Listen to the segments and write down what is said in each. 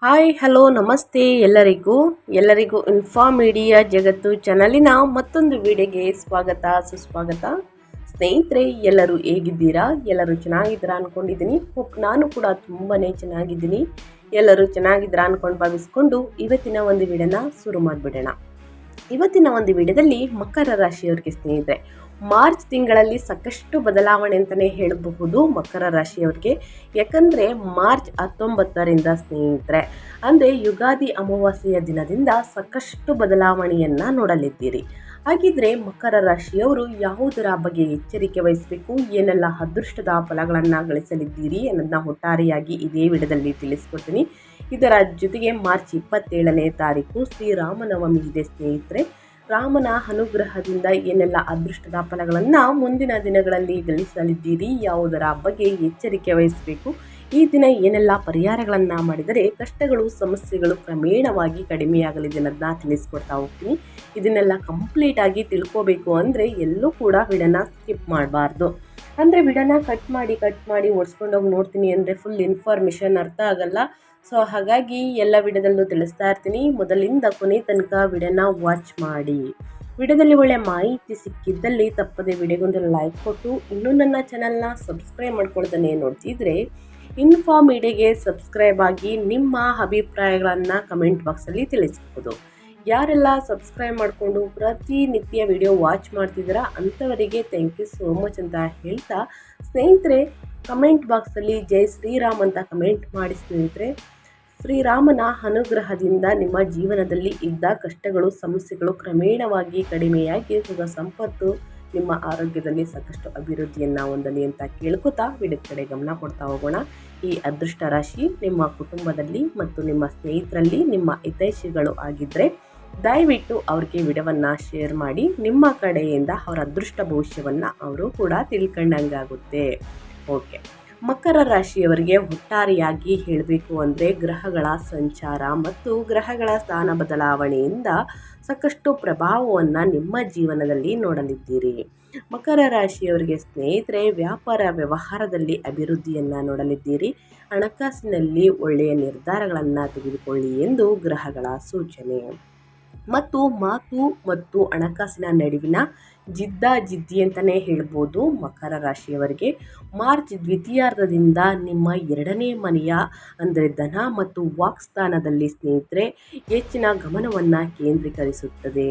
Hi hello ನಮಸ್ತೆ ಎಲ್ಲರಿಗೂ media ಜಗತ್ತು ಚಾನಲಿನ ಮತ್ತೊಂದು ವಿಡಿಯೋಗೆ ಸ್ವಾಗತ ಸುಸ್ವಾಗತ. ಸ್ನೇಹಿತರೆ, ಎಲ್ಲರೂ ಹೇಗಿದ್ದೀರಾ? ಎಲ್ಲರೂ ಚೆನ್ನಾಗಿದ್ದೀರಾ ಅಂದ್ಕೊಂಡಿದ್ದೀನಿ. ನಾನು ಕೂಡ ತುಂಬಾ ಚೆನ್ನಾಗಿದ್ದೀನಿ. ಎಲ್ಲರೂ ಚೆನ್ನಾಗಿದ್ದೀರಾ ಅಂದ್ಕೊಂಡು ಭಾವಿಸ್ಕೊಂಡು ಇವತ್ತಿನ ಒಂದು ವಿಡಿಯೋನ ಶುರು ಮಾಡಿಬಿಡೋಣ. ಇವತ್ತಿನ ಒಂದು ವಿಡಿಯೋದಲ್ಲಿ ಮಕರ ರಾಶಿಯವರಿಗೆ ಸ್ನೇಹಿತರೆ, ಮಾರ್ಚ್ ತಿಂಗಳಲ್ಲಿ ಸಾಕಷ್ಟು ಬದಲಾವಣೆ ಅಂತಲೇ ಹೇಳಬಹುದು ಮಕರ ರಾಶಿಯವರಿಗೆ. ಯಾಕಂದರೆ ಮಾರ್ಚ್ 19ರಿಂದ ಸ್ನೇಹಿತರೆ, ಅಂದರೆ ಯುಗಾದಿ ಅಮಾವಾಸ್ಯೆಯ ದಿನದಿಂದ ಸಾಕಷ್ಟು ಬದಲಾವಣೆಯನ್ನು ನೋಡಲಿದ್ದೀರಿ. ಹಾಗಿದ್ರೆ ಮಕರ ರಾಶಿಯವರು ಯಾವುದರ ಬಗ್ಗೆ ಎಚ್ಚರಿಕೆ ವಹಿಸಬೇಕು, ಏನೆಲ್ಲ ಅದೃಷ್ಟದ ಫಲಗಳನ್ನು ಗಳಿಸಲಿದ್ದೀರಿ ಅನ್ನೋದನ್ನ ಒಟ್ಟಾರೆಯಾಗಿ ಇದೇ ವಿಡಿಯೋದಲ್ಲಿ ತಿಳಿಸ್ಕೊಡ್ತೀನಿ. ಇದರ ಜೊತೆಗೆ ಮಾರ್ಚ್ 27ನೇ ತಾರೀಕು ಶ್ರೀರಾಮನವಮಿ ಇದೆ ಸ್ನೇಹಿತರೆ. ರಾಮನ ಅನುಗ್ರಹದಿಂದ ಏನೆಲ್ಲ ಅದೃಷ್ಟದ ಫಲಗಳನ್ನು ಮುಂದಿನ ದಿನಗಳಲ್ಲಿ ಗಳಿಸಲಿದ್ದೀರಿ, ಯಾವುದರ ಬಗ್ಗೆ ಎಚ್ಚರಿಕೆ ವಹಿಸಬೇಕು, ಈ ದಿನ ಏನೆಲ್ಲ ಪರಿಹಾರಗಳನ್ನು ಮಾಡಿದರೆ ಕಷ್ಟಗಳು ಸಮಸ್ಯೆಗಳು ಕ್ರಮೇಣವಾಗಿ ಕಡಿಮೆಯಾಗಲಿದೆ ಅನ್ನೋದನ್ನ ತಿಳಿಸ್ಕೊಡ್ತಾ ಹೋಗ್ತೀನಿ. ಇದನ್ನೆಲ್ಲ ಕಂಪ್ಲೀಟಾಗಿ ತಿಳ್ಕೋಬೇಕು ಅಂದರೆ ಎಲ್ಲೂ ಕೂಡ ವಿಡಿಯೋನ ಸ್ಕಿಪ್ ಮಾಡಬಾರ್ದು. ಅಂದರೆ ವಿಡಿಯೋನ ಕಟ್ ಮಾಡಿ ಓಡಿಸ್ಕೊಂಡೋಗಿ ನೋಡ್ತೀನಿ ಅಂದರೆ ಫುಲ್ ಇನ್ಫಾರ್ಮೇಷನ್ ಅರ್ಥ ಆಗಲ್ಲ. ಸೊ ಹಾಗಾಗಿ ಎಲ್ಲ ವಿಡಿಯೋದಲ್ಲೂ ತಿಳಿಸ್ತಾ ಇರ್ತೀನಿ. ಮೊದಲಿಂದ ಕೊನೆ ತನಕ ವಿಡಿಯೋನ ವಾಚ್ ಮಾಡಿ. ವಿಡಿಯೋದಲ್ಲಿ ಒಳ್ಳೆ ಮಾಹಿತಿ ಸಿಕ್ಕಿದ್ದಲ್ಲಿ ತಪ್ಪದೆ ವಿಡಿಯೋಗೊಂದು ಲೈಕ್ ಕೊಟ್ಟು ಇನ್ನೂ ನನ್ನ ಚಾನಲ್ನ ಸಬ್ಸ್ಕ್ರೈಬ್ ಮಾಡ್ಕೊಳ್ತಾನೆ ನೋಡ್ತಿದ್ರೆ ಮೀಡಿಯಾಗೆ ಸಬ್ಸ್ಕ್ರೈಬ್ ಆಗಿ ನಿಮ್ಮ ಅಭಿಪ್ರಾಯಗಳನ್ನು ಕಮೆಂಟ್ ಬಾಕ್ಸಲ್ಲಿ ತಿಳಿಸ್ಬೋದು. ಯಾರೆಲ್ಲ ಸಬ್ಸ್ಕ್ರೈಬ್ ಮಾಡಿಕೊಂಡು ಪ್ರತಿನಿತ್ಯ ವಿಡಿಯೋ ವಾಚ್ ಮಾಡ್ತಿದ್ದೀರಾ ಅಂಥವರಿಗೆ ಥ್ಯಾಂಕ್ ಯು ಸೋ ಮಚ್ ಅಂತ ಹೇಳ್ತಾ, ಸ್ನೇಹಿತರೆ ಕಮೆಂಟ್ ಬಾಕ್ಸಲ್ಲಿ ಜೈ ಶ್ರೀರಾಮ್ ಅಂತ ಕಮೆಂಟ್ ಮಾಡಿ ಸ್ನೇಹಿತರೆ. ಶ್ರೀರಾಮನ ಅನುಗ್ರಹದಿಂದ ನಿಮ್ಮ ಜೀವನದಲ್ಲಿ ಇದ್ದ ಕಷ್ಟಗಳು ಸಮಸ್ಯೆಗಳು ಕ್ರಮೇಣವಾಗಿ ಕಡಿಮೆಯಾಗಿ ಸುಖ ಸಂಪತ್ತು, ನಿಮ್ಮ ಆರೋಗ್ಯದಲ್ಲಿ ಸಾಕಷ್ಟು ಅಭಿವೃದ್ಧಿಯನ್ನು ಹೊಂದಲಿ ಅಂತ ಕೇಳ್ಕೊತಾ ವಿಡಿಯೋ ಕಡೆ ಗಮನ ಕೊಡ್ತಾ ಹೋಗೋಣ. ಈ ಅದೃಷ್ಟ ರಾಶಿ ನಿಮ್ಮ ಕುಟುಂಬದಲ್ಲಿ ಮತ್ತು ನಿಮ್ಮ ಸ್ನೇಹಿತರಲ್ಲಿ ನಿಮ್ಮ ಹಿತೈಷಿಗಳು ಆಗಿದ್ದರೆ ದಯವಿಟ್ಟು ಅವ್ರಿಗೆ ವಿಡಿಯೋವನ್ನು ಶೇರ್ ಮಾಡಿ. ನಿಮ್ಮ ಕಡೆಯಿಂದ ಅವರ ಅದೃಷ್ಟ ಭವಿಷ್ಯವನ್ನು ಅವರು ಕೂಡ ತಿಳ್ಕೊಂಡಂಗಾಗುತ್ತೆ. ಓಕೆ, ಮಕರ ರಾಶಿಯವರಿಗೆ ಒಟ್ಟಾರೆಯಾಗಿ ಹೇಳಬೇಕು ಅಂದರೆ ಗ್ರಹಗಳ ಸಂಚಾರ ಮತ್ತು ಗ್ರಹಗಳ ಸ್ಥಾನ ಬದಲಾವಣೆಯಿಂದ ಸಾಕಷ್ಟು ಪ್ರಭಾವವನ್ನು ನಿಮ್ಮ ಜೀವನದಲ್ಲಿ ನೋಡಲಿದ್ದೀರಿ. ಮಕರ ರಾಶಿಯವರಿಗೆ ಸ್ನೇಹಿತರೆ, ವ್ಯಾಪಾರ ವ್ಯವಹಾರದಲ್ಲಿ ಅಭಿವೃದ್ಧಿಯನ್ನು ನೋಡಲಿದ್ದೀರಿ. ಹಣಕಾಸಿನಲ್ಲಿ ಒಳ್ಳೆಯ ನಿರ್ಧಾರಗಳನ್ನು ತೆಗೆದುಕೊಳ್ಳಿ ಎಂದು ಗ್ರಹಗಳ ಸೂಚನೆ. ಮತ್ತು ಮಾತು ಮತ್ತು ಹಣಕಾಸಿನ ನಡುವಿನ ಜಿದ್ದಿ ಅಂತಲೇ ಹೇಳ್ಬೋದು ಮಕರ ರಾಶಿಯವರಿಗೆ. ಮಾರ್ಚ್ ದ್ವಿತೀಯಾರ್ಧದಿಂದ ನಿಮ್ಮ 2ನೇ ಮನೆಯ ಅಂದರೆ ಧನ ಮತ್ತು ವಾಕ್ಸ್ಥಾನದಲ್ಲಿ ಸ್ನೇಹಿತರೆ ಹೆಚ್ಚಿನ ಗಮನವನ್ನು ಕೇಂದ್ರೀಕರಿಸುತ್ತದೆ.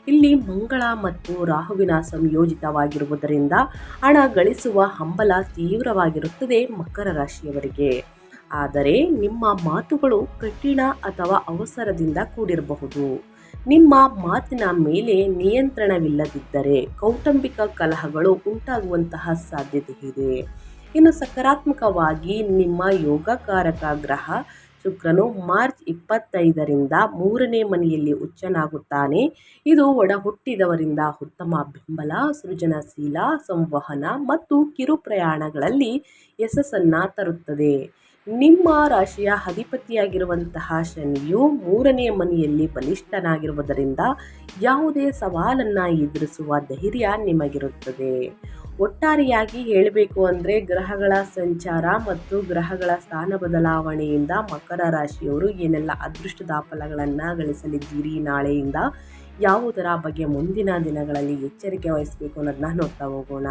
ಇಲ್ಲಿ ಮಂಗಳ ಮತ್ತು ರಾಹುವಿನ ಸಂಯೋಜಿತವಾಗಿರುವುದರಿಂದ ಹಣ ಗಳಿಸುವ ಹಂಬಲ ತೀವ್ರವಾಗಿರುತ್ತದೆ ಮಕರ ರಾಶಿಯವರಿಗೆ. ಆದರೆ ನಿಮ್ಮ ಮಾತುಗಳು ಕಠಿಣ ಅಥವಾ ಅವಸರದಿಂದ ಕೂಡಿರಬಹುದು. ನಿಮ್ಮ ಮಾತಿನ ಮೇಲೆ ನಿಯಂತ್ರಣವಿಲ್ಲದಿದ್ದರೆ ಕೌಟುಂಬಿಕ ಕಲಹಗಳು ಉಂಟಾಗುವಂತಹ ಸಾಧ್ಯತೆ ಇದೆ. ಇನ್ನು ಸಕಾರಾತ್ಮಕವಾಗಿ ನಿಮ್ಮ ಯೋಗಕಾರಕ ಗ್ರಹ ಶುಕ್ರನು ಮಾರ್ಚ್ 25ರಿಂದ 3ನೇ ಮನೆಯಲ್ಲಿ ಉಚ್ಚನಾಗುತ್ತಾನೆ. ಇದು ಒಡ ಹುಟ್ಟಿದವರಿಂದ ಉತ್ತಮ ಬೆಂಬಲ, ಸೃಜನಶೀಲ ಸಂವಹನ ಮತ್ತು ಕಿರು ಪ್ರಯಾಣಗಳಲ್ಲಿ ಯಶಸ್ಸನ್ನು ತರುತ್ತದೆ. ನಿಮ್ಮ ರಾಶಿಯ ಅಧಿಪತಿಯಾಗಿರುವಂತಹ ಶನಿಯು 3ನೇ ಮನೆಯಲ್ಲಿ ಬಲಿಷ್ಠನಾಗಿರುವುದರಿಂದ ಯಾವುದೇ ಸವಾಲನ್ನು ಎದುರಿಸುವ ಧೈರ್ಯ ನಿಮಗಿರುತ್ತದೆ. ಒಟ್ಟಾರೆಯಾಗಿ ಹೇಳಬೇಕು ಅಂದರೆ ಗ್ರಹಗಳ ಸಂಚಾರ ಮತ್ತು ಗ್ರಹಗಳ ಸ್ಥಾನ ಬದಲಾವಣೆಯಿಂದ ಮಕರ ರಾಶಿಯವರು ಏನೆಲ್ಲ ಅದೃಷ್ಟದ ಫಲಗಳನ್ನು ಗಳಿಸಲಿದ್ದೀರಿ, ನಾಳೆಯಿಂದ ಯಾವುದರ ಬಗ್ಗೆ ಮುಂದಿನ ದಿನಗಳಲ್ಲಿ ಎಚ್ಚರಿಕೆ ವಹಿಸಬೇಕು ಅನ್ನೋದನ್ನ ನೋಡ್ತಾ ಹೋಗೋಣ.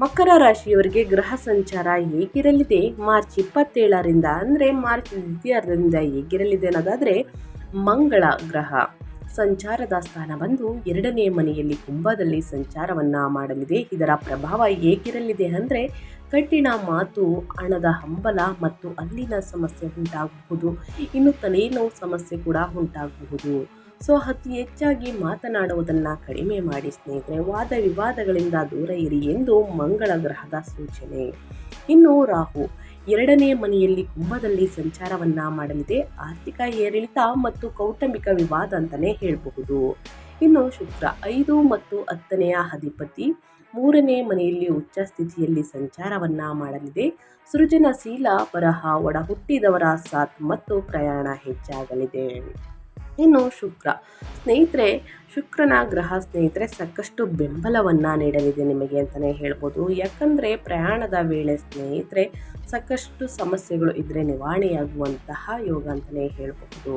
ಮಕರ ರಾಶಿಯವರಿಗೆ ಗ್ರಹ ಸಂಚಾರ ಹೇಗಿರಲಿದೆ, ಮಾರ್ಚ್ 27ರಿಂದ ಅಂದರೆ ಮಾರ್ಚ್ ದ್ವಿತೀಯಾರ್ಧದಿಂದ ಹೇಗಿರಲಿದೆ ಅನ್ನೋದಾದರೆ, ಮಂಗಳ ಗ್ರಹ ಸಂಚಾರದ ಸ್ಥಾನ ಬಂದು 2ನೇ ಮನೆಯಲ್ಲಿ ಕುಂಭದಲ್ಲಿ ಸಂಚಾರವನ್ನು ಮಾಡಲಿದೆ. ಇದರ ಪ್ರಭಾವ ಹೇಗಿರಲಿದೆ ಅಂದರೆ ಕಠಿಣ ಮಾತು, ಹಣದ ಹಂಬಲ ಮತ್ತು ಅಲ್ಲಿನ ಸಮಸ್ಯೆ ಉಂಟಾಗಬಹುದು. ಇನ್ನು ತಲೆನೋವು ಸಮಸ್ಯೆ ಕೂಡ ಉಂಟಾಗಬಹುದು. ಸೊ ಅತಿ ಹೆಚ್ಚಾಗಿ ಮಾತನಾಡುವುದನ್ನು ಕಡಿಮೆ ಮಾಡಿ ಸ್ನೇಹಿತರೆ. ವಾದ ವಿವಾದಗಳಿಂದ ದೂರ ಇರಿ ಎಂದು ಮಂಗಳ ಗ್ರಹದ ಸೂಚನೆ. ಇನ್ನು ರಾಹು 2ನೇ ಮನೆಯಲ್ಲಿ ಕುಂಭದಲ್ಲಿ ಸಂಚಾರವನ್ನು ಮಾಡಲಿದೆ. ಆರ್ಥಿಕ ಏರಿಳಿತ ಮತ್ತು ಕೌಟುಂಬಿಕ ವಿವಾದ ಅಂತಲೇ ಹೇಳಬಹುದು. ಇನ್ನು ಶುಕ್ರ 5 ಮತ್ತು 10ನೇ ಅಧಿಪತಿ 3ನೇ ಮನೆಯಲ್ಲಿ ಉಚ್ಚ ಸ್ಥಿತಿಯಲ್ಲಿ ಸಂಚಾರವನ್ನು ಮಾಡಲಿದೆ. ಸೃಜನಶೀಲ ಬರಹ, ಒಡ ಹುಟ್ಟಿದವರ ಸಾಥ್ ಮತ್ತು ಪ್ರಯಾಣ ಹೆಚ್ಚಾಗಲಿದೆ. ಇನ್ನು ಶುಕ್ರ ಸ್ನೇಹಿತರೆ, ಶುಕ್ರನ ಗ್ರಹ ಸ್ನೇಹಿತರೆ ಸಾಕಷ್ಟು ಬೆಂಬಲವನ್ನು ನೀಡಲಿದೆ ನಿಮಗೆ ಅಂತಲೇ ಹೇಳ್ಬೋದು. ಯಾಕಂದರೆ ಪ್ರಯಾಣದ ವೇಳೆ ಸ್ನೇಹಿತರೆ ಸಾಕಷ್ಟು ಸಮಸ್ಯೆಗಳು ಇದ್ದರೆ ನಿವಾರಣೆಯಾಗುವಂತಹ ಯೋಗ ಅಂತಲೇ ಹೇಳಬಹುದು.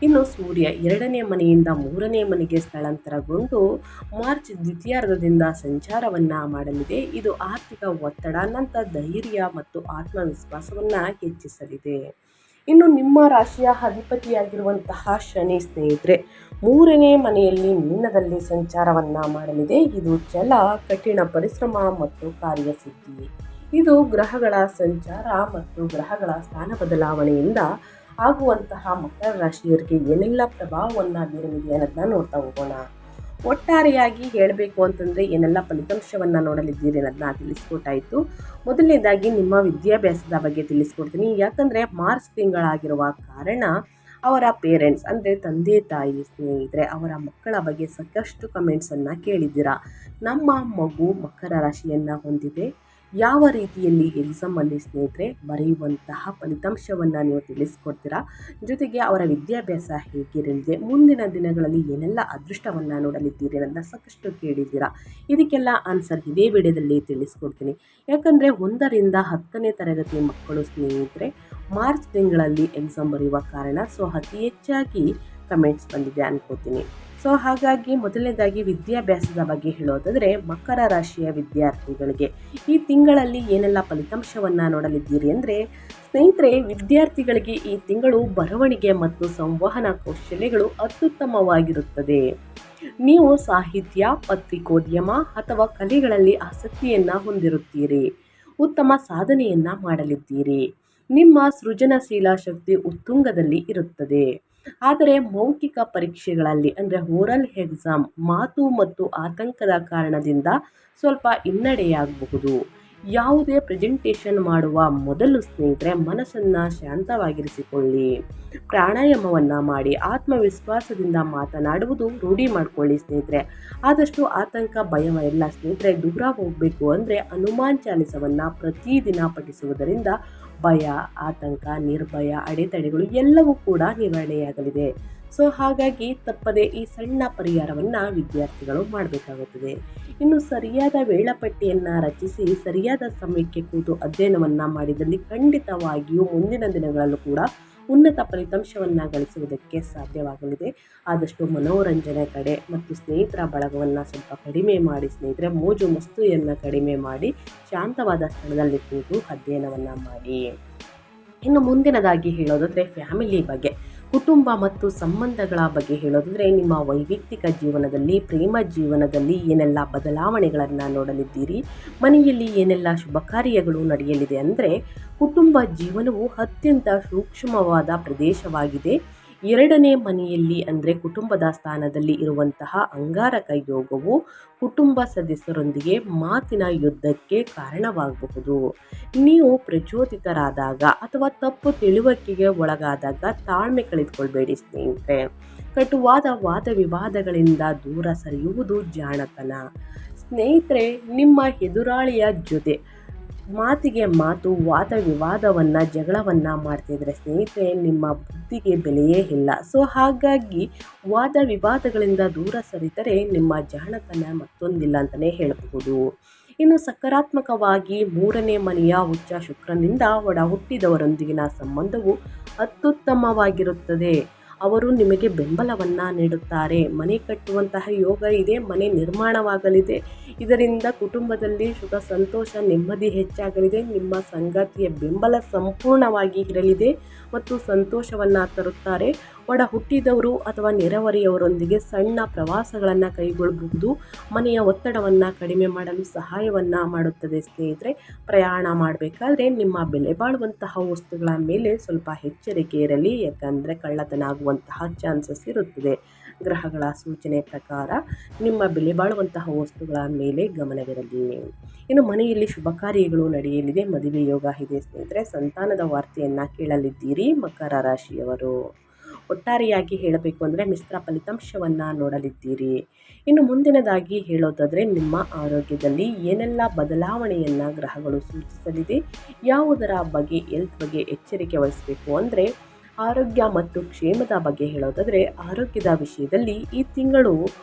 ಇನ್ನು ಸೂರ್ಯ 2ನೇ ಮನೆಯಿಂದ 3ನೇ ಮನೆಗೆ ಸ್ಥಳಾಂತರಗೊಂಡು ಮಾರ್ಚ್ ದ್ವಿತೀಯಾರ್ಧದಿಂದ ಸಂಚಾರವನ್ನು ಮಾಡಲಿದೆ. ಇದು ಆರ್ಥಿಕ ಒತ್ತಡ, ನಂತರ ಧೈರ್ಯ ಮತ್ತು ಆತ್ಮವಿಶ್ವಾಸವನ್ನು ಹೆಚ್ಚಿಸಲಿದೆ. ಇನ್ನು ನಿಮ್ಮ ರಾಶಿಯ ಅಧಿಪತಿಯಾಗಿರುವಂತಹ ಶನಿ ಸ್ನೇಹಿತರೆ 3ನೇ ಮನೆಯಲ್ಲಿ ಮೀನದಲ್ಲಿ ಸಂಚಾರವನ್ನು ಮಾಡಲಿದೆ. ಇದು ಛಲ, ಕಠಿಣ ಪರಿಶ್ರಮ ಮತ್ತು ಕಾರ್ಯಸಿದ್ಧಿ. ಇದು ಗ್ರಹಗಳ ಸಂಚಾರ ಮತ್ತು ಗ್ರಹಗಳ ಸ್ಥಾನ ಬದಲಾವಣೆಯಿಂದ ಆಗುವಂತಹ ಮಕರ ರಾಶಿಯವರಿಗೆ ಏನೆಲ್ಲ ಪ್ರಭಾವವನ್ನು ಬೀರಲಿದೆ ಅನ್ನೋದನ್ನ ನೋಡ್ತಾ ಹೋಗೋಣ. ಒಟ್ಟಾರೆಯಾಗಿ ಹೇಳಬೇಕು ಅಂತಂದರೆ ಏನೆಲ್ಲ ಫಲಿತಾಂಶವನ್ನು ನೋಡಲಿದ್ದೀರಿ ಅನ್ನೋದನ್ನ ತಿಳಿಸ್ಕೊಟ್ಟಾಯಿತು. ಮೊದಲನೇದಾಗಿ ನಿಮ್ಮ ವಿದ್ಯಾಭ್ಯಾಸದ ಬಗ್ಗೆ ತಿಳಿಸ್ಕೊಡ್ತೀನಿ. ಯಾಕಂದರೆ ಮಾರ್ಚ್ ತಿಂಗಳಾಗಿರುವ ಕಾರಣ ಅವರ ಪೇರೆಂಟ್ಸ್ ಅಂದರೆ ತಂದೆ ತಾಯಿ ಸ್ನೇಹಿತರೆ ಅವರ ಮಕ್ಕಳ ಬಗ್ಗೆ ಸಾಕಷ್ಟು ಕಮೆಂಟ್ಸನ್ನು ಕೇಳಿದ್ದೀರಾ. ನಮ್ಮ ಮಗು ಮಕರ ರಾಶಿಯನ್ನು ಹೊಂದಿದೆ, ಯಾವ ರೀತಿಯಲ್ಲಿ ಎಕ್ಸಾಮಲ್ಲಿ ಸ್ನೇಹಿತರೆ ಬರೆಯುವಂತಹ ಫಲಿತಾಂಶವನ್ನು ನೀವು ತಿಳಿಸ್ಕೊಡ್ತೀರಾ, ಜೊತೆಗೆ ಅವರ ವಿದ್ಯಾಭ್ಯಾಸ ಹೇಗಿರಲಿದೆ, ಮುಂದಿನ ದಿನಗಳಲ್ಲಿ ಏನೆಲ್ಲ ಅದೃಷ್ಟವನ್ನು ನೋಡಲಿದ್ದೀರಿ ಅನ್ನೋದನ್ನ ಸಾಕಷ್ಟು ಕೇಳಿದ್ದೀರಾ. ಇದಕ್ಕೆಲ್ಲ ಆನ್ಸರ್ ಇದೇ ವಿಡಿಯೋದಲ್ಲಿ ತಿಳಿಸ್ಕೊಡ್ತೀನಿ. ಯಾಕಂದರೆ 1ರಿಂದ 10ನೇ ತರಗತಿ ಮಕ್ಕಳು ಸ್ನೇಹಿತರೆ ಮಾರ್ಚ್ ತಿಂಗಳಲ್ಲಿ ಎಕ್ಸಾಮ್ ಬರೆಯುವ ಕಾರಣ ಅತಿ ಹೆಚ್ಚಾಗಿ ಕಮೆಂಟ್ಸ್ ಬಂದಿದೆ ಅನ್ಕೋತೀನಿ. ಹಾಗಾಗಿ ಮೊದಲನೇದಾಗಿ ವಿದ್ಯಾಭ್ಯಾಸದ ಬಗ್ಗೆ ಹೇಳೋದಾದರೆ ಮಕರ ರಾಶಿಯ ವಿದ್ಯಾರ್ಥಿಗಳಿಗೆ ಈ ತಿಂಗಳಲ್ಲಿ ಏನೆಲ್ಲ ಫಲಿತಾಂಶವನ್ನು ನೋಡಲಿದ್ದೀರಿ ಅಂದರೆ ಸ್ನೇಹಿತರೆ, ವಿದ್ಯಾರ್ಥಿಗಳಿಗೆ ಈ ತಿಂಗಳು ಬರವಣಿಗೆ ಮತ್ತು ಸಂವಹನ ಕೌಶಲ್ಯಗಳು ಅತ್ಯುತ್ತಮವಾಗಿರುತ್ತದೆ. ನೀವು ಸಾಹಿತ್ಯ, ಪತ್ರಿಕೋದ್ಯಮ ಅಥವಾ ಕಲೆಗಳಲ್ಲಿ ಆಸಕ್ತಿಯನ್ನು ಹೊಂದಿರುತ್ತೀರಿ. ಉತ್ತಮ ಸಾಧನೆಯನ್ನು ಮಾಡಲಿದ್ದೀರಿ. ನಿಮ್ಮ ಸೃಜನಶೀಲ ಶಕ್ತಿ ಉತ್ತುಂಗದಲ್ಲಿ ಇರುತ್ತದೆ. ಆದರೆ ಮೌಖಿಕ ಪರೀಕ್ಷೆಗಳಲ್ಲಿ ಅಂದರೆ ಓರಲ್ ಎಕ್ಸಾಮ್ ಮಾತು ಮತ್ತು ಆತಂಕದ ಕಾರಣದಿಂದ ಸ್ವಲ್ಪ ಹಿನ್ನಡೆಯಾಗಬಹುದು. ಯಾವುದೇ ಪ್ರೆಸೆಂಟೇಷನ್ ಮಾಡುವ ಮೊದಲು ಸ್ನೇಹಿತರೆ ಮನಸ್ಸನ್ನು ಶಾಂತವಾಗಿರಿಸಿಕೊಳ್ಳಿ. ಪ್ರಾಣಾಯಾಮವನ್ನು ಮಾಡಿ ಆತ್ಮವಿಶ್ವಾಸದಿಂದ ಮಾತನಾಡುವುದು ರೂಢಿ ಮಾಡಿಕೊಳ್ಳಿ ಸ್ನೇಹಿತರೆ. ಆದಷ್ಟು ಆತಂಕ ಭಯವೆಲ್ಲ ಸ್ನೇಹಿತರೆ ದೂರ ಹೋಗಬೇಕು ಅಂದರೆ ಹನುಮಾನ್ ಚಾಲಿಸವನ್ನು ಪ್ರತಿದಿನ ಪಠಿಸುವುದರಿಂದ ಭಯ, ಆತಂಕ, ನಿರ್ಭಯ, ಅಡೆತಡೆಗಳು ಎಲ್ಲವೂ ಕೂಡ ನಿವಾರಣೆಯಾಗಲಿದೆ. ಹಾಗಾಗಿ ತಪ್ಪದೆ ಈ ಸಣ್ಣ ಪರಿಹಾರವನ್ನು ವಿದ್ಯಾರ್ಥಿಗಳು ಮಾಡಬೇಕಾಗುತ್ತದೆ. ಇನ್ನು ಸರಿಯಾದ ವೇಳಾಪಟ್ಟಿಯನ್ನು ರಚಿಸಿ ಸರಿಯಾದ ಸಮಯಕ್ಕೆ ಕೂತು ಅಧ್ಯಯನವನ್ನು ಮಾಡಿದಲ್ಲಿ ಖಂಡಿತವಾಗಿಯೂ ಮುಂದಿನ ದಿನಗಳಲ್ಲೂ ಕೂಡ ಉನ್ನತ ಫಲಿತಾಂಶವನ್ನು ಗಳಿಸುವುದಕ್ಕೆ ಸಾಧ್ಯವಾಗಲಿದೆ. ಆದಷ್ಟು ಮನೋರಂಜನೆ ಕಡೆ ಮತ್ತು ಸ್ನೇಹಿತರ ಬಳಗವನ್ನು ಸ್ವಲ್ಪ ಕಡಿಮೆ ಮಾಡಿ ಸ್ನೇಹಿತರೆ, ಮೋಜು ಮಸ್ತಿಯನ್ನು ಕಡಿಮೆ ಮಾಡಿ ಶಾಂತವಾದ ಸ್ಥಳದಲ್ಲಿ ಕೂತು ಅಧ್ಯಯನವನ್ನು ಮಾಡಿ. ಇನ್ನು ಮುಂದಿನದಾಗಿ ಹೇಳೋದಾದರೆ ಫ್ಯಾಮಿಲಿ ಬಗ್ಗೆ, ಕುಟುಂಬ ಮತ್ತು ಸಂಬಂಧಗಳ ಬಗ್ಗೆ ಹೇಳೋದಾದರೆ ನಿಮ್ಮ ವೈಯಕ್ತಿಕ ಜೀವನದಲ್ಲಿ, ಪ್ರೇಮ ಜೀವನದಲ್ಲಿ ಏನೆಲ್ಲ ಬದಲಾವಣೆಗಳನ್ನು ನೋಡಲಿದ್ದೀರಿ, ಮನೆಯಲ್ಲಿ ಏನೆಲ್ಲ ಶುಭ ಕಾರ್ಯಗಳು ನಡೆಯಲಿದೆ ಅಂದರೆ ಕುಟುಂಬ ಜೀವನವು ಅತ್ಯಂತ ಸೂಕ್ಷ್ಮವಾದ ಪ್ರದೇಶವಾಗಿದೆ. 2ನೇ ಮನೆಯಲ್ಲಿ ಅಂದರೆ ಕುಟುಂಬದ ಸ್ಥಾನದಲ್ಲಿ ಇರುವಂತಹ ಅಂಗಾರಕ ಯೋಗವು ಕುಟುಂಬ ಸದಸ್ಯರೊಂದಿಗೆ ಮಾತಿನ ಯುದ್ಧಕ್ಕೆ ಕಾರಣವಾಗಬಹುದು. ನೀವು ಪ್ರಚೋದಿತರಾದಾಗ ಅಥವಾ ತಪ್ಪು ತಿಳುವಳಿಕೆಗೆ ಒಳಗಾದಾಗ ತಾಳ್ಮೆ ಕಳೆದುಕೊಳ್ಬೇಡಿ ಸ್ನೇಹಿತರೆ. ಕಟುವಾದ ವಾದ ವಿವಾದಗಳಿಂದ ದೂರ ಸರಿಯುವುದು ಜಾಣತನ. ಸ್ನೇಹಿತರೆ, ನಿಮ್ಮ ಎದುರಾಳಿಯ ಜೊತೆ ಮಾತಿಗೆ ಮಾತು ವಾದ ವಿವಾದವನ್ನು ಜಗಳವನ್ನು ಮಾಡ್ತಿದ್ರೆ ಸ್ನೇಹಿತರೆ ನಿಮ್ಮ ಬುದ್ಧಿಗೆ ಬೆಲೆಯೇ ಇಲ್ಲ. ಹಾಗಾಗಿ ವಾದ ವಿವಾದಗಳಿಂದ ದೂರ ಸರಿದರೆ ನಿಮ್ಮ ಜಾಣತನ ಮತ್ತೊಂದಿಲ್ಲ ಅಂತಲೇ ಹೇಳಬಹುದು. ಇನ್ನು ಸಕಾರಾತ್ಮಕವಾಗಿ 3ನೇ ಮನೆಯ ಉಚ್ಚ ಶುಕ್ರನಿಂದ ಒಡ ಹುಟ್ಟಿದವರೊಂದಿಗಿನ ಸಂಬಂಧವು ಅತ್ಯುತ್ತಮವಾಗಿರುತ್ತದೆ. ಅವರು ನಿಮಗೆ ಬೆಂಬಲವನ್ನು ನೀಡುತ್ತಾರೆ. ಮನೆ ಕಟ್ಟುವಂತಹ ಯೋಗ ಇದೆ, ಮನೆ ನಿರ್ಮಾಣವಾಗಲಿದೆ. ಇದರಿಂದ ಕುಟುಂಬದಲ್ಲಿ ಸುಖ, ಸಂತೋಷ, ನೆಮ್ಮದಿ ಹೆಚ್ಚಾಗಲಿದೆ. ನಿಮ್ಮ ಸಂಗಾತಿಯ ಬೆಂಬಲ ಸಂಪೂರ್ಣವಾಗಿ ಇರಲಿದೆ ಮತ್ತು ಸಂತೋಷವನ್ನು ತರುತ್ತಾರೆ. ಒಡ ಹುಟ್ಟಿದವರು ಅಥವಾ ನೆರೆಹೊರೆಯವರೊಂದಿಗೆ ಸಣ್ಣ ಪ್ರವಾಸಗಳನ್ನು ಕೈಗೊಳ್ಳಬಹುದು. ಮನೆಯ ಒತ್ತಡವನ್ನು ಕಡಿಮೆ ಮಾಡಲು ಸಹಾಯವನ್ನು ಮಾಡುತ್ತದೆ ಸ್ನೇಹಿತರೆ. ಪ್ರಯಾಣ ಮಾಡಬೇಕಾದ್ರೆ ನಿಮ್ಮ ಬೆಲೆ ಬಾಳುವಂತಹ ವಸ್ತುಗಳ ಮೇಲೆ ಸ್ವಲ್ಪ ಎಚ್ಚರಿಕೆ ಇರಲಿ, ಯಾಕಂದರೆ ಕಳ್ಳತನ ಆಗುವಂತಹ ಚಾನ್ಸಸ್ ಇರುತ್ತದೆ. ಗ್ರಹಗಳ ಸೂಚನೆ ಪ್ರಕಾರ ನಿಮ್ಮ ಬೆಲೆ ಬಾಳುವಂತಹ ವಸ್ತುಗಳ ಮೇಲೆ ಗಮನವಿರಲಿ. ಇನ್ನು ಮನೆಯಲ್ಲಿ ಶುಭ ಕಾರ್ಯಗಳು ನಡೆಯಲಿದೆ. ಮದುವೆ ಯೋಗ ಇದೆ ಸ್ನೇಹಿತರೆ. ಸಂತಾನದ ವಾರ್ತೆಯನ್ನು ಕೇಳಲಿದ್ದೀರಿ ಮಕರ ರಾಶಿಯವರು. ಒಟ್ಟಾರೆಯಾಗಿ ಹೇಳಬೇಕು ಅಂದರೆ ಮಿಶ್ರ ಫಲಿತಾಂಶವನ್ನು ನೋಡಲಿದ್ದೀರಿ. ಇನ್ನು ಮುಂದಿನದಾಗಿ ಹೇಳೋದಾದರೆ ನಿಮ್ಮ ಆರೋಗ್ಯದಲ್ಲಿ ಏನೆಲ್ಲ ಬದಲಾವಣೆಯನ್ನು ಗ್ರಹಗಳು ಸೂಚಿಸಲಿದೆ, ಯಾವುದರ ಬಗ್ಗೆ ಹೆಲ್ತ್ ಬಗ್ಗೆ ಎಚ್ಚರಿಕೆ ವಹಿಸಬೇಕು ಅಂದರೆ ಆರೋಗ್ಯ ಮತ್ತು ಕ್ಷೇಮದ ಬಗ್ಗೆ ಹೇಳೋದಾದರೆ, ಆರೋಗ್ಯದ ವಿಷಯದಲ್ಲಿ ಈ ತಿಂಗಳು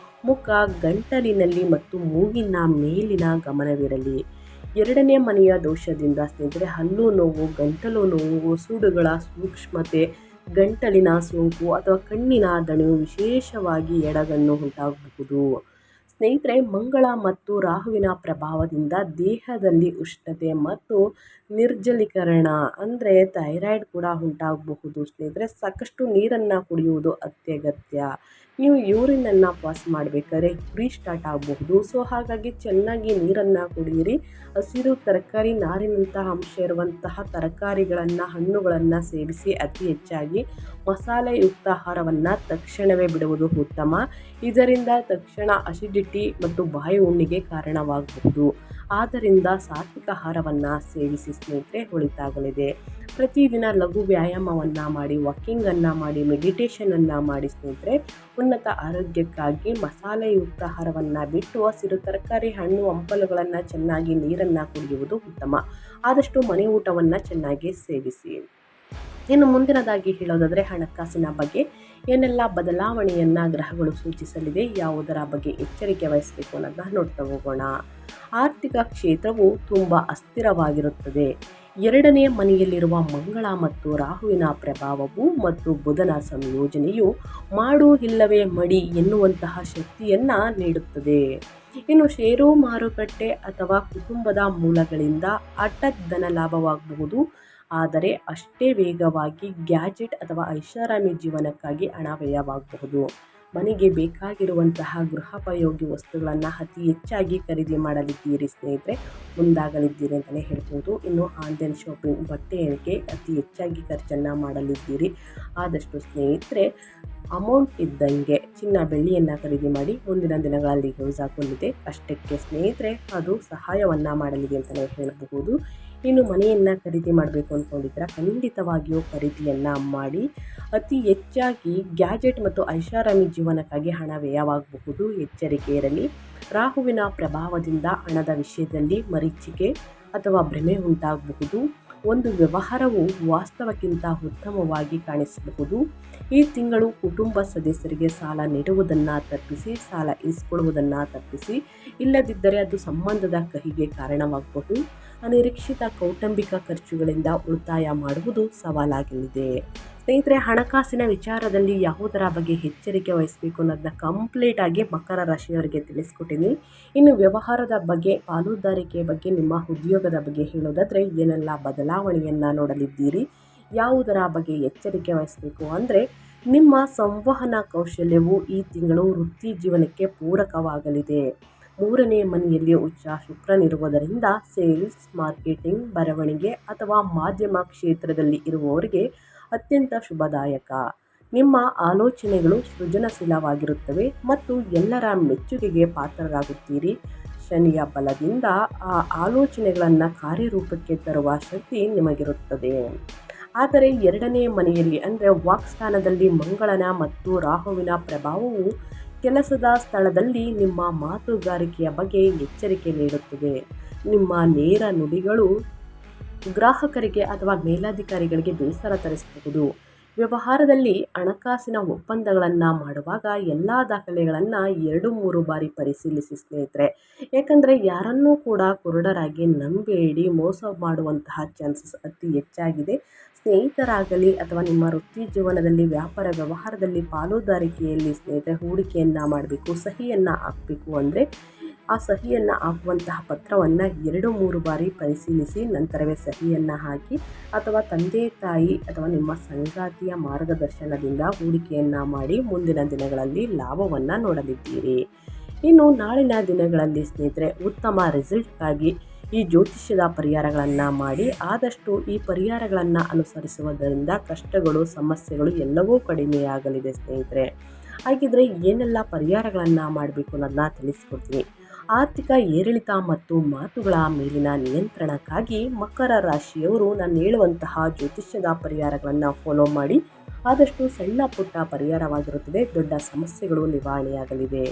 ಮುಖ, ಗಂಟಲಿನಲ್ಲಿ ಮತ್ತು ಮೂಗಿನ ಮೇಲಿನ ಗಮನವಿರಲಿ. ಎರಡನೇ ಮನೆಯ ದೋಷದಿಂದ ಸ್ನೇಹಿತರೆ ಹಲ್ಲು ನೋವು, ಗಂಟಲು ನೋವು, ಒಸಡುಗಳ ಸೂಕ್ಷ್ಮತೆ, ಗಂಟಲಿನ ಸೋಂಕು ಅಥವಾ ಕಣ್ಣಿನ ದಣಿವು, ವಿಶೇಷವಾಗಿ ಎಡಗಣ್ಣು ಉಂಟಾಗಬಹುದು. ಸ್ನೇಹಿತರೆ, ಮಂಗಳ ಮತ್ತು ರಾಹುವಿನ ಪ್ರಭಾವದಿಂದ ದೇಹದಲ್ಲಿ ಉಷ್ಣತೆ ಮತ್ತು ನಿರ್ಜಲೀಕರಣ ಅಂದರೆ ಥೈರಾಯ್ಡ್ ಕೂಡ ಉಂಟಾಗಬಹುದು. ಸ್ನೇಹಿತರೆ, ಸಾಕಷ್ಟು ನೀರನ್ನು ಕುಡಿಯುವುದು ಅತ್ಯಗತ್ಯ. ನೀವು ಯೂರಿನನ್ನು ಪಾಸ್ ಮಾಡಬೇಕಾದ್ರೆ ಉರಿ ಸ್ಟಾರ್ಟ್ ಆಗಬಹುದು. ಸೊ ಹಾಗಾಗಿ ಚೆನ್ನಾಗಿ ನೀರನ್ನು ಕುಡಿಯಿರಿ. ಹಸಿರು ತರಕಾರಿ, ನಾರಿನಂತಹ ಅಂಶ ಇರುವಂತಹ ತರಕಾರಿಗಳನ್ನು, ಹಣ್ಣುಗಳನ್ನು ಸೇವಿಸಿ. ಅತಿ ಹೆಚ್ಚಾಗಿ ಮಸಾಲೆಯುಕ್ತ ಆಹಾರವನ್ನು ತಕ್ಷಣವೇ ಬಿಡುವುದು ಉತ್ತಮ. ಇದರಿಂದ ತಕ್ಷಣ ಅಸಿಡಿಟಿ ಮತ್ತು ಬಾಯಿ ಹುಣ್ಣಿಗೆ ಕಾರಣವಾಗಬಹುದು. ಆದ್ದರಿಂದ ಸಾತ್ವಿಕ ಆಹಾರವನ್ನು ಸೇವಿಸಿ ಸ್ನೇಹಿತರೆ, ಒಳಿತಾಗಲಿದೆ. ಪ್ರತಿದಿನ ಲಘು ವ್ಯಾಯಾಮವನ್ನು ಮಾಡಿ, ವಾಕಿಂಗನ್ನು ಮಾಡಿ, ಮೆಡಿಟೇಷನನ್ನು ಮಾಡಿ ಸ್ನೇಹಿತರೆ. ಉನ್ನತ ಆರೋಗ್ಯಕ್ಕಾಗಿ ಮಸಾಲೆಯುಕ್ತ ಆಹಾರವನ್ನು ಬಿಟ್ಟು ಹಸಿರು ತರಕಾರಿ, ಹಣ್ಣು, ಹಂಪಲುಗಳನ್ನು ಚೆನ್ನಾಗಿ ನೀರನ್ನು ಕುಡಿಯುವುದು ಉತ್ತಮ. ಆದಷ್ಟು ಮನೆ ಊಟವನ್ನು ಚೆನ್ನಾಗಿ ಸೇವಿಸಿ. ಇನ್ನು ಮುಂದಿನದಾಗಿ ಹೇಳೋದಾದರೆ ಹಣಕಾಸಿನ ಬಗ್ಗೆ ಏನೆಲ್ಲ ಬದಲಾವಣೆಯನ್ನು ಗ್ರಹಗಳು ಸೂಚಿಸಲಿದೆ, ಯಾವುದರ ಬಗ್ಗೆ ಎಚ್ಚರಿಕೆ ವಹಿಸಬೇಕು ಅನ್ನೋದನ್ನ ನೋಡ್ತಾ ಹೋಗೋಣ. ಆರ್ಥಿಕ ಕ್ಷೇತ್ರವು ತುಂಬ ಅಸ್ಥಿರವಾಗಿರುತ್ತದೆ. ಎರಡನೇ ಮನೆಯಲ್ಲಿರುವ ಮಂಗಳ ಮತ್ತು ರಾಹುವಿನ ಪ್ರಭಾವವು ಮತ್ತು ಬುಧನ ಸಂಯೋಜನೆಯು ಮಾಡು ಇಲ್ಲವೇ ಮಡಿ ಎನ್ನುವಂತಹ ಶಕ್ತಿಯನ್ನು ನೀಡುತ್ತದೆ. ಇನ್ನು ಷೇರು ಮಾರುಕಟ್ಟೆ ಅಥವಾ ಕುಟುಂಬದ ಮೂಲಗಳಿಂದ ಹಠಾತ್ ಧನ ಲಾಭವಾಗಬಹುದು. ಆದರೆ ಅಷ್ಟೇ ವೇಗವಾಗಿ ಗ್ಯಾಜೆಟ್ ಅಥವಾ ಐಷಾರಾಮಿ ಜೀವನಕ್ಕಾಗಿ ಹಣ ವ್ಯಯವಾಗಬಹುದು. ಮನೆಗೆ ಬೇಕಾಗಿರುವಂತಹ ಗೃಹೋಪಯೋಗಿ ವಸ್ತುಗಳನ್ನು ಅತಿ ಹೆಚ್ಚಾಗಿ ಖರೀದಿ ಮಾಡಲಿದ್ದೀರಿ ಸ್ನೇಹಿತರೆ, ಮುಂದಾಗಲಿದ್ದೀರಿ ಅಂತಲೇ ಹೇಳ್ಬೋದು. ಇನ್ನು ಆನ್ಲೈನ್ ಶಾಪಿಂಗ್, ಬಟ್ಟೆಗೆ ಅತಿ ಹೆಚ್ಚಾಗಿ ಖರ್ಚನ್ನು ಮಾಡಲಿದ್ದೀರಿ. ಆದಷ್ಟು ಸ್ನೇಹಿತರೆ ಅಮೌಂಟ್ ಇದ್ದಂಗೆ ಚಿನ್ನ ಬೆಳ್ಳಿಯನ್ನು ಖರೀದಿ ಮಾಡಿ. ಮುಂದಿನ ದಿನಗಳಲ್ಲಿ ಯೂಸ್ ಆಗಲಿದೆ. ಅಷ್ಟಕ್ಕೆ ಸ್ನೇಹಿತರೆ ಅದು ಸಹಾಯವನ್ನು ಮಾಡಲಿದೆ ಅಂತಲೇ ಹೇಳಬಹುದು. ಇನ್ನು ಮನೆಯನ್ನು ಖರೀದಿ ಮಾಡಬೇಕು ಅಂದ್ಕೊಂಡಿದ್ರೆ ಖಂಡಿತವಾಗಿಯೂ ಖರೀದಿಯನ್ನು ಮಾಡಿ. ಅತಿ ಹೆಚ್ಚಾಗಿ ಗ್ಯಾಜೆಟ್ ಮತ್ತು ಐಷಾರಾಮಿ ಜೀವನಕ್ಕಾಗಿ ಹಣ ವ್ಯಯವಾಗಬಹುದು. ಎಚ್ಚರಿಕೆ ಇರಲಿ. ರಾಹುವಿನ ಪ್ರಭಾವದಿಂದ ಹಣದ ವಿಷಯದಲ್ಲಿ ಮರೀಚಿಕೆ ಅಥವಾ ಭ್ರಮೆ ಉಂಟಾಗಬಹುದು. ಒಂದು ವ್ಯವಹಾರವು ವಾಸ್ತವಕ್ಕಿಂತ ಉತ್ತಮವಾಗಿ ಕಾಣಿಸಬಹುದು. ಈ ತಿಂಗಳು ಕುಟುಂಬ ಸದಸ್ಯರಿಗೆ ಸಾಲ ನೀಡುವುದನ್ನು ತಪ್ಪಿಸಿ, ಸಾಲ ಇಸ್ಕೊಳ್ಳುವುದನ್ನು ತಪ್ಪಿಸಿ. ಇಲ್ಲದಿದ್ದರೆ ಅದು ಸಂಬಂಧದ ಕಹಿಗೆ ಕಾರಣವಾಗಬಹುದು. ಅನಿರೀಕ್ಷಿತ ಕೌಟುಂಬಿಕ ಖರ್ಚುಗಳಿಂದ ಉಳಿತಾಯ ಮಾಡುವುದು ಸವಾಲಾಗಲಿದೆ. ಸ್ನೇಹಿತರೆ, ಹಣಕಾಸಿನ ವಿಚಾರದಲ್ಲಿ ಯಾವುದರ ಬಗ್ಗೆ ಎಚ್ಚರಿಕೆ ವಹಿಸಬೇಕು ಅನ್ನೋದನ್ನ ಕಂಪ್ಲೀಟಾಗಿ ಮಕರ ರಾಶಿಯವರಿಗೆ ತಿಳಿಸ್ಕೊಟ್ಟಿದ್ದೀನಿ. ಇನ್ನು ವ್ಯವಹಾರದ ಬಗ್ಗೆ, ಪಾಲುದಾರಿಕೆ ಬಗ್ಗೆ, ನಿಮ್ಮ ಉದ್ಯೋಗದ ಬಗ್ಗೆ ಹೇಳೋದಾದರೆ ಏನೆಲ್ಲ ಬದಲಾವಣೆಯನ್ನು ನೋಡಲಿದ್ದೀರಿ, ಯಾವುದರ ಬಗ್ಗೆ ಎಚ್ಚರಿಕೆ ವಹಿಸಬೇಕು ಅಂದರೆ ನಿಮ್ಮ ಸಂವಹನ ಕೌಶಲ್ಯವು ಈ ತಿಂಗಳು ವೃತ್ತಿ ಜೀವನಕ್ಕೆ ಪೂರಕವಾಗಲಿದೆ. ಮೂರನೇ ಮನೆಯಲ್ಲಿ ಉಚ್ಚ ಶುಕ್ರನಿರುವುದರಿಂದ ಸೇಲ್ಸ್, ಮಾರ್ಕೆಟಿಂಗ್, ಬರವಣಿಗೆ ಅಥವಾ ಮಾಧ್ಯಮ ಕ್ಷೇತ್ರದಲ್ಲಿ ಇರುವವರಿಗೆ ಅತ್ಯಂತ ಶುಭದಾಯಕ. ನಿಮ್ಮ ಆಲೋಚನೆಗಳು ಸೃಜನಶೀಲವಾಗಿರುತ್ತವೆ ಮತ್ತು ಎಲ್ಲರ ಮೆಚ್ಚುಗೆಗೆ ಪಾತ್ರರಾಗುತ್ತೀರಿ. ಶನಿಯ ಬಲದಿಂದ ಆ ಆಲೋಚನೆಗಳನ್ನು ಕಾರ್ಯರೂಪಕ್ಕೆ ತರುವ ಶಕ್ತಿ ನಿಮಗಿರುತ್ತದೆ. ಆದರೆ ಎರಡನೇ ಮನೆಯಲ್ಲಿ ಅಂದರೆ ವಾಕ್ಸ್ಥಾನದಲ್ಲಿ ಮಂಗಳನ ಮತ್ತು ರಾಹುವಿನ ಪ್ರಭಾವವು ಕೆಲಸದ ಸ್ಥಳದಲ್ಲಿ ನಿಮ್ಮ ಮಾತುಗಾರಿಕೆಯ ಬಗ್ಗೆ ಎಚ್ಚರಿಕೆ ನೀಡುತ್ತದೆ. ನಿಮ್ಮ ನೇರ ನುಡಿಗಳು ಗ್ರಾಹಕರಿಗೆ ಅಥವಾ ಮೇಲಧಿಕಾರಿಗಳಿಗೆ ಬೇಸರ ತರಿಸಬಹುದು. ವ್ಯವಹಾರದಲ್ಲಿ ಹಣಕಾಸಿನ ಒಪ್ಪಂದಗಳನ್ನು ಮಾಡುವಾಗ ಎಲ್ಲ ದಾಖಲೆಗಳನ್ನು 2-3 ಬಾರಿ ಪರಿಶೀಲಿಸಿ ಸ್ನೇಹಿತರೆ. ಯಾಕಂದರೆ ಯಾರನ್ನೂ ಕೂಡ ಕುರುಡರಾಗಿ ನಂಬೇಡಿ. ಮೋಸ ಮಾಡುವಂತಹ ಚಾನ್ಸಸ್ ಅತಿ ಹೆಚ್ಚಾಗಿದೆ. ಸ್ನೇಹಿತರಾಗಲಿ ಅಥವಾ ನಿಮ್ಮ ವೃತ್ತಿ ಜೀವನದಲ್ಲಿ, ವ್ಯಾಪಾರ ವ್ಯವಹಾರದಲ್ಲಿ, ಪಾಲುದಾರಿಕೆಯಲ್ಲಿ ಸ್ನೇಹಿತರೆ ಹೂಡಿಕೆಯನ್ನು ಮಾಡಬೇಕು, ಸಹಿಯನ್ನು ಹಾಕಬೇಕು ಅಂದರೆ ಆ ಸಹಿಯನ್ನು ಹಾಕುವಂತಹ ಪತ್ರವನ್ನು 2-3 ಬಾರಿ ಪರಿಶೀಲಿಸಿ ನಂತರವೇ ಸಹಿಯನ್ನು ಹಾಕಿ. ಅಥವಾ ತಂದೆ ತಾಯಿ ಅಥವಾ ನಿಮ್ಮ ಸಂಗಾತಿಯ ಮಾರ್ಗದರ್ಶನದಿಂದ ಹೂಡಿಕೆಯನ್ನು ಮಾಡಿ ಮುಂದಿನ ದಿನಗಳಲ್ಲಿ ಲಾಭವನ್ನು ನೋಡಲಿದ್ದೀರಿ. ಇನ್ನು ನಾಳಿನ ದಿನಗಳಲ್ಲಿ ಸ್ನೇಹಿತರೆ ಉತ್ತಮ ರಿಸಲ್ಟ್ಗಾಗಿ ಈ ಜ್ಯೋತಿಷ್ಯದ ಪರಿಹಾರಗಳನ್ನು ಮಾಡಿ. ಆದಷ್ಟು ಈ ಪರಿಹಾರಗಳನ್ನು ಅನುಸರಿಸುವುದರಿಂದ ಕಷ್ಟಗಳು, ಸಮಸ್ಯೆಗಳು ಎಲ್ಲವೂ ಕಡಿಮೆಯಾಗಲಿದೆ ಸ್ನೇಹಿತರೆ. ಹಾಗಿದ್ರೆ ಏನೆಲ್ಲ ಪರಿಹಾರಗಳನ್ನು ಮಾಡಬೇಕು ಅನ್ನೋದನ್ನ ತಿಳಿಸ್ಕೊಡ್ತೀನಿ. ಆರ್ಥಿಕ ಏರಿಳಿತ ಮತ್ತು ಮಾತುಗಳ ಮೇಲಿನ ನಿಯಂತ್ರಣಕ್ಕಾಗಿ ಮಕರ ರಾಶಿಯವರು ನಾನು ಹೇಳುವಂತಹ ಜ್ಯೋತಿಷ್ಯದ ಪರಿಹಾರಗಳನ್ನು ಫಾಲೋ ಮಾಡಿ. ಆದಷ್ಟು ಸಣ್ಣ ಪುಟ್ಟ ಪರಿಹಾರವಾಗಿರುತ್ತದೆ. ದೊಡ್ಡ ಸಮಸ್ಯೆಗಳು ನಿವಾರಣೆಯಾಗಲಿವೆ.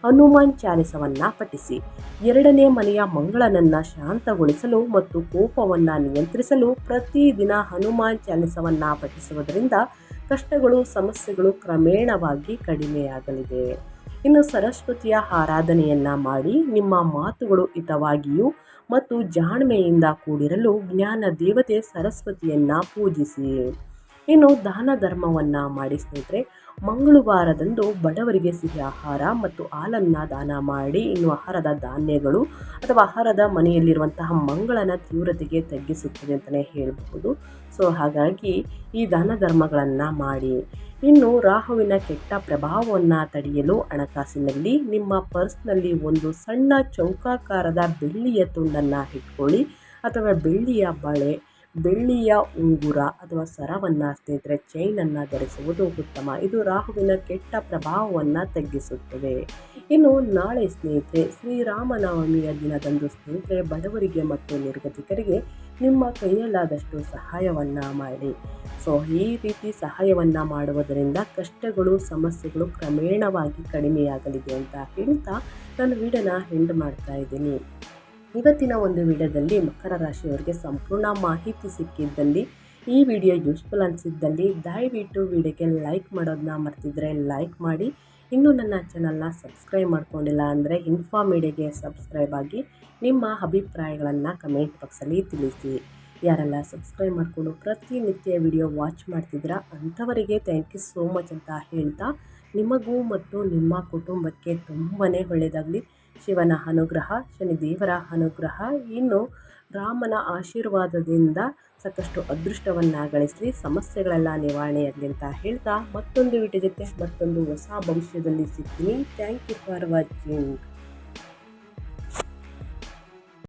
ಹನುಮಾನ್ ಚಾಲಿಸವನ್ನು ಪಠಿಸಿ. ಎರಡನೇ ಮನೆಯ ಮಂಗಳನನ್ನು ಶಾಂತಗೊಳಿಸಲು ಮತ್ತು ಕೋಪವನ್ನು ನಿಯಂತ್ರಿಸಲು ಪ್ರತಿದಿನ ಹನುಮಾನ್ ಚಾಲಿಸವನ್ನು ಪಠಿಸುವುದರಿಂದ ಕಷ್ಟಗಳು ಸಮಸ್ಯೆಗಳು ಕ್ರಮೇಣವಾಗಿ ಕಡಿಮೆಯಾಗಲಿದೆ. ಇನ್ನು ಸರಸ್ವತಿಯ ಆರಾಧನೆಯನ್ನು ಮಾಡಿ ನಿಮ್ಮ ಮಾತುಗಳು ಹಿತವಾಗಿಯೂ ಮತ್ತು ಜಾಣ್ಮೆಯಿಂದ ಕೂಡಿರಲು ಜ್ಞಾನ ದೇವತೆ ಸರಸ್ವತಿಯನ್ನು ಪೂಜಿಸಿ. ಇನ್ನು ದಾನ ಧರ್ಮವನ್ನು ಮಾಡಿ ಸ್ನೇಹಿತರೆ. ಮಂಗಳವಾರದಂದು ಬಡವರಿಗೆ ಸಿಹಿ ಆಹಾರ ಮತ್ತು ಹಾಲನ್ನು ದಾನ ಮಾಡಿ. ಇನ್ನು ಆಹಾರದ ಧಾನ್ಯಗಳು ಅಥವಾ ಆಹಾರದ ಮನೆಯಲ್ಲಿರುವಂತಹ ಮಂಗಳನ ತೀವ್ರತೆಗೆ ತಗ್ಗಿಸುತ್ತದೆ ಅಂತಲೇ ಹೇಳಬಹುದು. ಸೊ ಹಾಗಾಗಿ ಈ ದಾನ ಧರ್ಮಗಳನ್ನು ಮಾಡಿ. ಇನ್ನು ರಾಹುವಿನ ಕೆಟ್ಟ ಪ್ರಭಾವವನ್ನು ತಡೆಯಲು ಹಣಕಾಸಿನಲ್ಲಿ ನಿಮ್ಮ ಪರ್ಸ್ನಲ್ಲಿ ಒಂದು ಸಣ್ಣ ಚೌಕಾಕಾರದ ಬೆಳ್ಳಿಯ ತುಂಡನ್ನು ಇಟ್ಕೊಳ್ಳಿ ಅಥವಾ ಬೆಳ್ಳಿಯ ಬಳೆ, ಬೆಳ್ಳಿಯ ಉಂಗುರ ಅಥವಾ ಸರವನ್ನು ಸ್ನೇಹಿತರೆ ಚೈನನ್ನು ಧರಿಸುವುದು ಉತ್ತಮ. ಇದು ರಾಹುವಿನ ಕೆಟ್ಟ ಪ್ರಭಾವವನ್ನು ತಗ್ಗಿಸುತ್ತದೆ. ಇನ್ನು ನಾಳೆ ಸ್ನೇಹಿತರೆ ಶ್ರೀರಾಮನವಮಿಯ ದಿನದಂದು ಸ್ನೇಹಿತರೆ ಬಡವರಿಗೆ ಮತ್ತು ನಿರ್ಗತಿಕರಿಗೆ ನಿಮ್ಮ ಕೈಯಲ್ಲಾದಷ್ಟು ಸಹಾಯವನ್ನು ಮಾಡಿ. ಸೊ ಈ ರೀತಿ ಸಹಾಯವನ್ನು ಮಾಡುವುದರಿಂದ ಕಷ್ಟಗಳು ಸಮಸ್ಯೆಗಳು ಕ್ರಮೇಣವಾಗಿ ಕಡಿಮೆಯಾಗಲಿದೆ ಅಂತ ಹೇಳ್ತಾ ನಾನು ವಿಡಿಯೋನ ಎಂಡ್ ಮಾಡ್ತಾ ಇದ್ದೀನಿ. ಇವತ್ತಿನ ಒಂದು ವಿಡಿಯೋದಲ್ಲಿ ಮಕರ ರಾಶಿಯವರಿಗೆ ಸಂಪೂರ್ಣ ಮಾಹಿತಿ ಸಿಕ್ಕಿದ್ದಲ್ಲಿ, ಈ ವಿಡಿಯೋ ಯೂಸ್ಫುಲ್ ಅನಿಸಿದ್ದಲ್ಲಿ ದಯವಿಟ್ಟು ವಿಡಿಯೋಗೆ ಲೈಕ್ ಮಾಡೋದನ್ನ ಮರ್ತಿದ್ರೆ ಲೈಕ್ ಮಾಡಿ. ಇನ್ನೂ ನನ್ನ ಚಾನಲ್ನ ಸಬ್ಸ್ಕ್ರೈಬ್ ಮಾಡ್ಕೊಂಡಿಲ್ಲ ಅಂದರೆ ಇನ್ಫಾ ಮೀಡಿಯಾಗೆ ಸಬ್ಸ್ಕ್ರೈಬ್ ಆಗಿ ನಿಮ್ಮ ಅಭಿಪ್ರಾಯಗಳನ್ನು ಕಮೆಂಟ್ ಬಾಕ್ಸಲ್ಲಿ ತಿಳಿಸಿ. ಯಾರೆಲ್ಲ ಸಬ್ಸ್ಕ್ರೈಬ್ ಮಾಡಿಕೊಂಡು ಪ್ರತಿನಿತ್ಯ ವಿಡಿಯೋ ವಾಚ್ ಮಾಡ್ತಿದ್ದೀರಾ ಅಂಥವರಿಗೆ ಥ್ಯಾಂಕ್ ಯು ಸೋ ಮಚ್ ಅಂತ ಹೇಳ್ತಾ, ನಿಮಗೂ ಮತ್ತು ನಿಮ್ಮ ಕುಟುಂಬಕ್ಕೆ ತುಂಬಾ ಒಳ್ಳೆಯದಾಗಲಿ. ಶಿವನ ಅನುಗ್ರಹ, ಶನಿದೇವರ ಅನುಗ್ರಹ, ಇನ್ನು ರಾಮನ ಆಶೀರ್ವಾದದಿಂದ ಸಾಕಷ್ಟು ಅದೃಷ್ಟವನ್ನು ಗಳಿಸಲಿ, ಸಮಸ್ಯೆಗಳೆಲ್ಲ ನಿವಾರಣೆಯಾಗಲಿ ಅಂತ ಹೇಳ್ತಾ ಮತ್ತೊಂದು ವಿಡಿಯೋ ಜೊತೆ ಮತ್ತೊಂದು ಹೊಸ ಭವಿಷ್ಯದಲ್ಲಿ ಸಿಗ್ತೀನಿ. Thank you for watching.